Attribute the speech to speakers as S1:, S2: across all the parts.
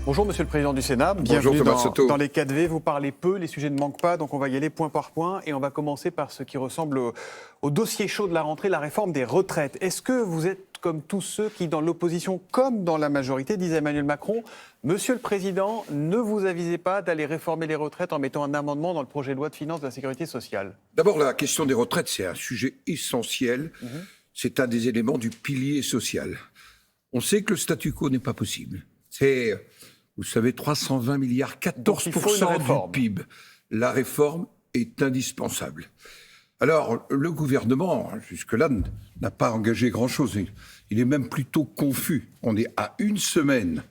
S1: Bonjour Monsieur le Président du Sénat,
S2: Bonjour,
S1: bienvenue
S2: Thomas Soto.
S1: dans les 4V. Vous parlez peu, les sujets ne manquent pas, donc on va y aller point par point. Et on va commencer par ce qui ressemble au dossier chaud de la rentrée, la réforme des retraites. Est-ce que vous êtes comme tous ceux qui, dans l'opposition comme dans la majorité, disent Emmanuel Macron, Monsieur le Président, ne vous avisez pas d'aller réformer les retraites en mettant un amendement dans le projet de loi de finances de la Sécurité sociale?
S2: D'abord, la question des retraites, c'est un sujet essentiel. C'est un des éléments du pilier social. On sait que le statu quo n'est pas possible. C'est, vous savez, 320 milliards, 14% du PIB. La réforme est indispensable. Alors, le gouvernement, jusque-là, n'a pas engagé grand-chose. Il est même plutôt confus. On est à une semaine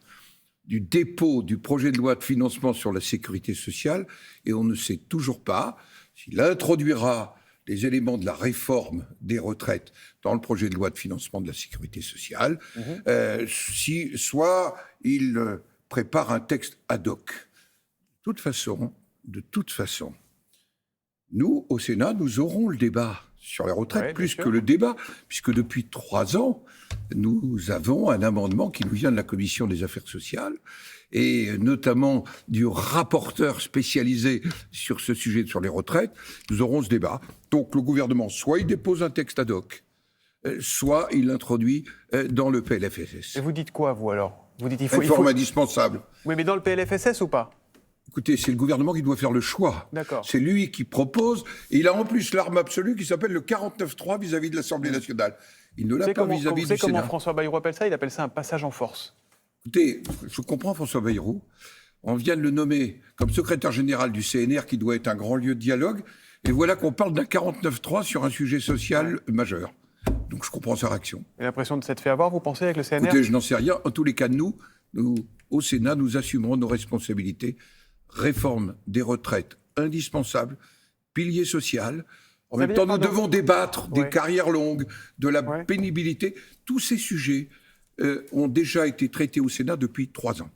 S2: du dépôt du projet de loi de financement sur la sécurité sociale et on ne sait toujours pas s'il introduira les éléments de la réforme des retraites dans le projet de loi de financement de la sécurité sociale, soit il prépare un texte ad hoc. De toute façon, nous, au Sénat, nous aurons le débat sur les retraites, plus que le débat, puisque depuis 3 ans, nous avons un amendement qui nous vient de la Commission des affaires sociales, et notamment du rapporteur spécialisé sur ce sujet, sur les retraites. Nous aurons ce débat. Donc le gouvernement, soit il dépose un texte ad hoc, soit il l'introduit dans le PLFSS.
S1: Et vous dites quoi, vous, alors? Vous dites
S2: il faut indispensable.
S1: Oui, mais dans le PLFSS ou pas?
S2: Écoutez, c'est le gouvernement qui doit faire le choix. C'est lui qui propose. Et il a en plus l'arme absolue qui s'appelle le 49.3 vis-à-vis de l'Assemblée nationale. Il ne l'a pas vis-à-vis du Sénat.
S1: Vous savez comment François Bayrou appelle ça? Il appelle ça un passage en force.
S2: Écoutez, je comprends François Bayrou. On vient de le nommer comme secrétaire général du CNR qui doit être un grand lieu de dialogue. Et voilà qu'on parle d'un 49.3 sur un sujet social majeur. Donc je comprends sa réaction.
S1: Et l'impression de s'être fait avoir, vous pensez, avec le CNR?
S2: Écoutez, je n'en sais rien. En tous les cas, nous, au Sénat, nous assumerons nos responsabilités. Réforme des retraites indispensable, pilier social. En même temps, nous devons débattre des carrières longues, de la pénibilité. Tous ces sujets ont déjà été traités au Sénat depuis 3 ans.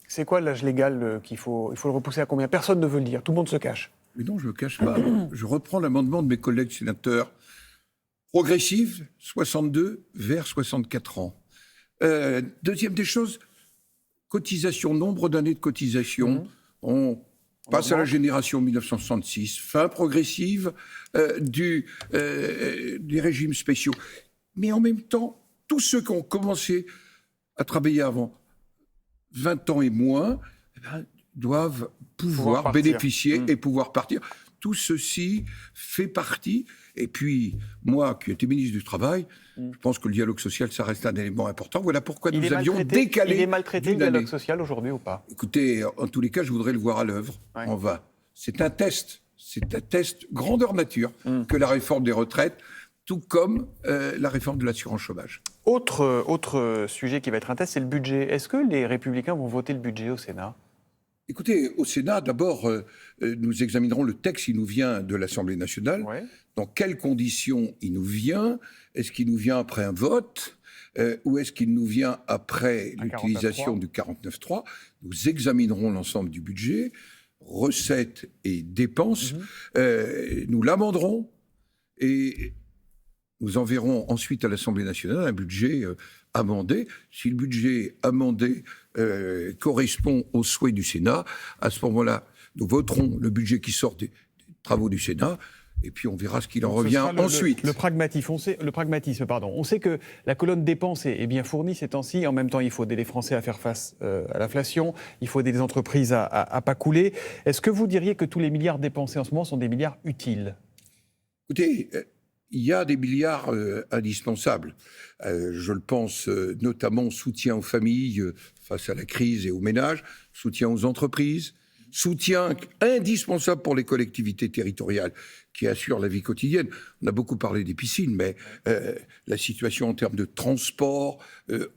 S1: C'est quoi l'âge légal qu'il faut le repousser à combien? Personne ne veut le dire, tout le monde se cache.
S2: Mais non, je ne me cache pas. Je reprends l'amendement de mes collègues sénateurs. Progressive, 62 vers 64 ans. Deuxième des choses, cotisation, nombre d'années de cotisation. On passe à la génération 1966, fin progressive des régimes spéciaux. Mais en même temps, tous ceux qui ont commencé à travailler avant 20 ans et moins doivent pouvoir bénéficier et pouvoir partir. Tout ceci fait partie. Et puis, moi, qui étais ministre du Travail, je pense que le dialogue social, ça reste un élément important. Voilà pourquoi nous avions décalé.
S1: Il est maltraité, le dialogue social, aujourd'hui, ou pas?
S2: Écoutez, en tous les cas, je voudrais le voir à l'œuvre. On va. C'est un test. C'est un test grandeur nature que la réforme des retraites, tout comme la réforme de l'assurance chômage.
S1: Autre sujet qui va être un test, c'est le budget. Est-ce que les Républicains vont voter le budget au Sénat?
S2: Écoutez, au Sénat, d'abord, nous examinerons le texte. Il nous vient de l'Assemblée nationale. Dans quelles conditions il nous vient? Est-ce qu'il nous vient après un vote ou est-ce qu'il nous vient après l'utilisation du 49.3? Nous examinerons l'ensemble du budget, recettes et dépenses. Nous l'amenderons et nous enverrons ensuite à l'Assemblée nationale un budget amendé. Si le budget amendé correspond aux souhaits du Sénat, à ce moment-là, nous voterons le budget qui sort des travaux du Sénat, et puis on verra ce qu'il en revient ensuite.
S1: Le pragmatisme, on sait que la colonne dépenses est bien fournie ces temps-ci. En même temps, il faut aider les Français à faire face à l'inflation, il faut aider les entreprises à pas couler. Est-ce que vous diriez que tous les milliards dépensés en ce moment sont des milliards utiles?
S2: Écoutez, il y a des milliards indispensables. Je le pense notamment soutien aux familles face à la crise et aux ménages, soutien aux entreprises, soutien indispensable pour les collectivités territoriales qui assurent la vie quotidienne. On a beaucoup parlé des piscines, mais la situation en termes de transport,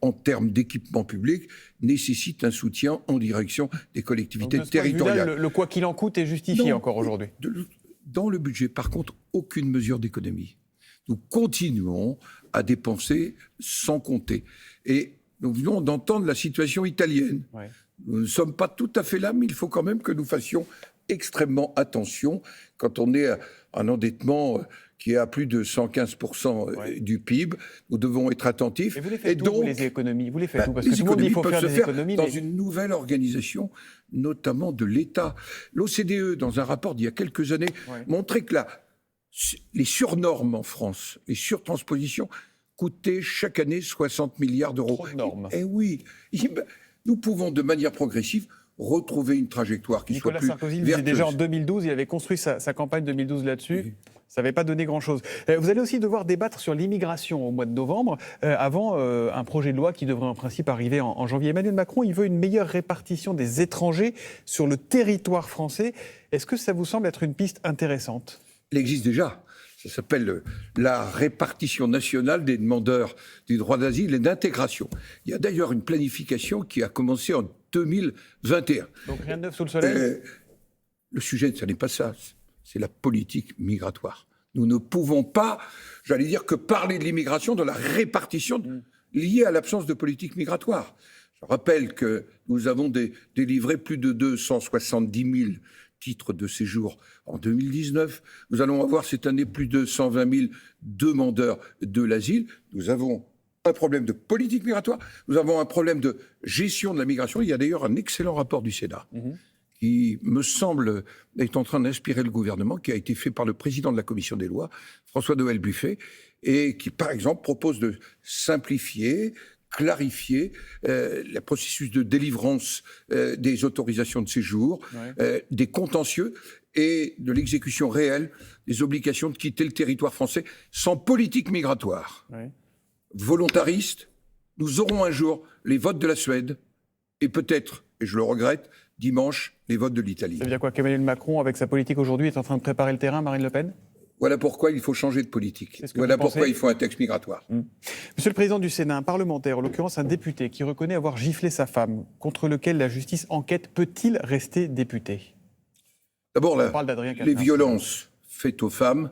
S2: en termes d'équipement public, nécessite un soutien en direction des collectivités territoriales.
S1: Le quoi qu'il en coûte est justifié encore aujourd'hui.
S2: Dans le budget, par contre, aucune mesure d'économie. Nous continuons à dépenser sans compter. Et nous venons d'entendre la situation italienne. Nous ne sommes pas tout à fait là, mais il faut quand même que nous fassions extrêmement attention quand on est un endettement qui est à plus de 115% du PIB. Nous devons être attentifs.
S1: Et vous les faites où, les économies? Vous les faites où? Parce que tout le monde dit qu'il faut faire des économies.
S2: Dans une nouvelle organisation, notamment de l'État. L'OCDE, dans un rapport d'il y a quelques années, montrait que les surnormes en France, les surtranspositions, coûtaient chaque année 60 milliards d'euros.
S1: Trop de normes.
S2: Et oui, nous pouvons de manière progressive retrouver une trajectoire qui soit plus
S1: Nicolas Sarkozy le
S2: vertueuse.
S1: disait déjà en 2012, il avait construit sa campagne 2012 là-dessus. Ça n'avait pas donné grand-chose. Vous allez aussi devoir débattre sur l'immigration au mois de novembre, avant un projet de loi qui devrait en principe arriver en janvier. Emmanuel Macron, il veut une meilleure répartition des étrangers sur le territoire français. Est-ce que ça vous semble être une piste intéressante?
S2: Il existe déjà. Ça s'appelle la répartition nationale des demandeurs du droit d'asile et d'intégration. Il y a d'ailleurs une planification qui a commencé en 2021.
S1: Donc rien de neuf sous le soleil.
S2: Le sujet, ce n'est pas ça. C'est la politique migratoire. Nous ne pouvons pas, j'allais dire, que parler de l'immigration, de la répartition liée à l'absence de politique migratoire. Je rappelle que nous avons délivré plus de 270 000 titres de séjour en 2019. Nous allons avoir cette année plus de 120 000 demandeurs de l'asile. Nous avons un problème de politique migratoire, nous avons un problème de gestion de la migration. Il y a d'ailleurs un excellent rapport du Sénat qui, me semble, est en train d'inspirer le gouvernement, qui a été fait par le président de la Commission des lois, François-Noël Buffet, et qui, par exemple, propose de simplifier, clarifier le processus de délivrance des autorisations de séjour, des contentieux et de l'exécution réelle des obligations de quitter le territoire français sans politique migratoire. Volontariste, nous aurons un jour les votes de la Suède et peut-être, et je le regrette, dimanche, les votes de l'Italie.
S1: Ça veut dire quoi, qu'Emmanuel Macron, avec sa politique aujourd'hui, est en train de préparer le terrain, Marine Le Pen?
S2: Voilà pourquoi il faut changer de politique. Voilà pourquoi il faut un texte migratoire.
S1: Monsieur le Président du Sénat, un parlementaire, en l'occurrence un député, qui reconnaît avoir giflé sa femme, contre lequel la justice enquête, peut-il rester député?
S2: D'abord, les violences faites aux femmes,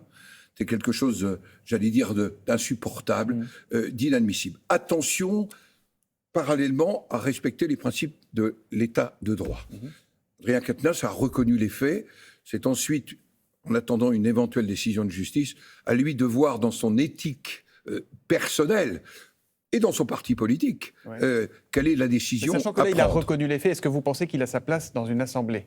S2: c'est quelque chose, j'allais dire, d'insupportable, d'inadmissible. Attention, parallèlement, à respecter les principes de l'état de droit. Adrien Quatennens a reconnu les faits. C'est ensuite, en attendant une éventuelle décision de justice, à lui de voir dans son éthique personnelle et dans son parti politique quelle est la décision à prendre.
S1: Sachant que là, il a reconnu les faits, est-ce que vous pensez qu'il a sa place dans une assemblée?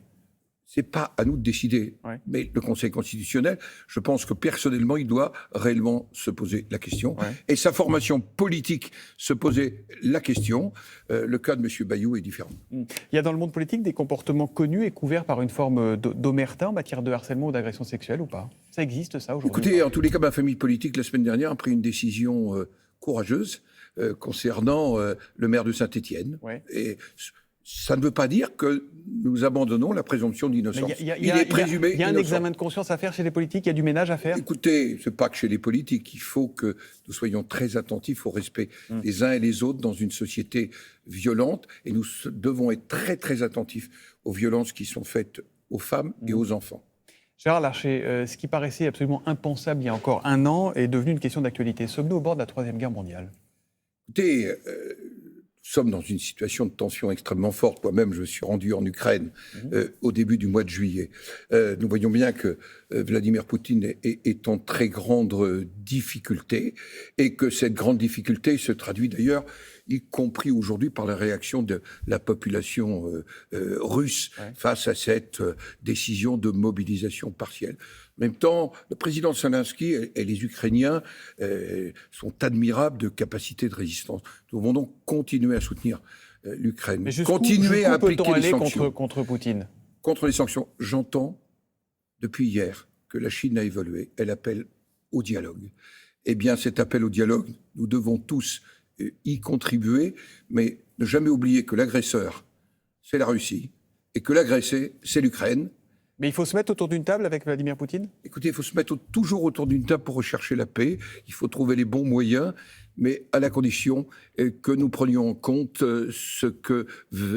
S2: C'est pas à nous de décider, mais le Conseil constitutionnel, je pense que personnellement, il doit réellement se poser la question. Et sa formation politique se poser la question. Le cas de M. Bayrou est différent.
S1: Il y a dans le monde politique des comportements connus et couverts par une forme d'omerta en matière de harcèlement ou d'agression sexuelle ou pas? Ça existe, ça, aujourd'hui?
S2: Écoutez, en tous les cas, ma famille politique, la semaine dernière, a pris une décision courageuse concernant le maire de Saint-Étienne. Et ça ne veut pas dire que nous abandonnons la présomption d'innocence. Il est présumé innocent.
S1: Il y a un examen de conscience à faire chez les politiques, il y a du ménage à faire?
S2: Écoutez, ce n'est pas que chez les politiques. Il faut que nous soyons très attentifs au respect des uns et des autres dans une société violente. Et nous devons être très, très attentifs aux violences qui sont faites aux femmes et aux enfants.
S1: Gérard Larcher, ce qui paraissait absolument impensable il y a encore un an est devenu une question d'actualité. Sommes-nous au bord de la Troisième Guerre mondiale?
S2: Écoutez, nous sommes dans une situation de tension extrêmement forte. Moi-même, je me suis rendu en Ukraine au début du mois de juillet. Nous voyons bien que Vladimir Poutine est en très grande difficulté et que cette grande difficulté se traduit d'ailleurs, y compris aujourd'hui, par la réaction de la population russe face à cette décision de mobilisation partielle. En même temps, le président Zelensky et les Ukrainiens sont admirables de capacité de résistance. Nous devons donc continuer à soutenir l'Ukraine, continuer à appliquer les sanctions.
S1: Contre Poutine?
S2: Contre les sanctions. J'entends depuis hier que la Chine a évolué. Elle appelle au dialogue. Eh bien, cet appel au dialogue, nous devons tous y contribuer, mais ne jamais oublier que l'agresseur, c'est la Russie, et que l'agressé, c'est l'Ukraine.
S1: Mais il faut se mettre autour d'une table avec Vladimir Poutine?
S2: Écoutez, il faut se mettre toujours autour d'une table pour rechercher la paix. Il faut trouver les bons moyens, mais à la condition que nous prenions en compte ce que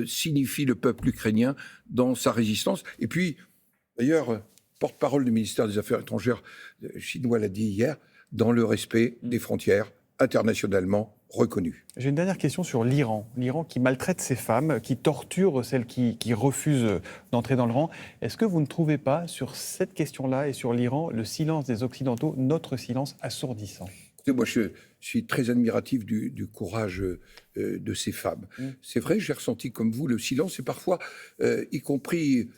S2: signifie le peuple ukrainien dans sa résistance. Et puis, d'ailleurs, porte-parole du ministère des Affaires étrangères chinois l'a dit hier, dans le respect des frontières internationalement reconnue.
S1: J'ai une dernière question sur l'Iran. L'Iran qui maltraite ses femmes, qui torture celles qui refusent d'entrer dans le rang. Est-ce que vous ne trouvez pas, sur cette question-là et sur l'Iran, le silence des Occidentaux, notre silence assourdissant ?
S2: Écoutez, moi, je suis très admiratif du courage de ces femmes. C'est vrai, j'ai ressenti comme vous le silence, et parfois, y compris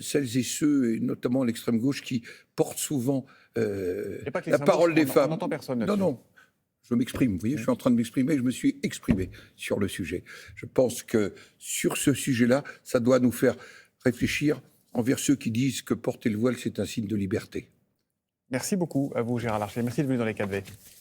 S2: celles et ceux, et notamment l'extrême gauche, qui portent souvent la parole des femmes.
S1: On n'entend personne
S2: Non,
S1: là-dessus.
S2: non. Je m'exprime, vous voyez, je suis en train de m'exprimer, je me suis exprimé sur le sujet. Je pense que sur ce sujet-là, ça doit nous faire réfléchir envers ceux qui disent que porter le voile, c'est un signe de liberté.
S1: Merci beaucoup à vous, Gérard Larcher. Merci de venir dans les 4V.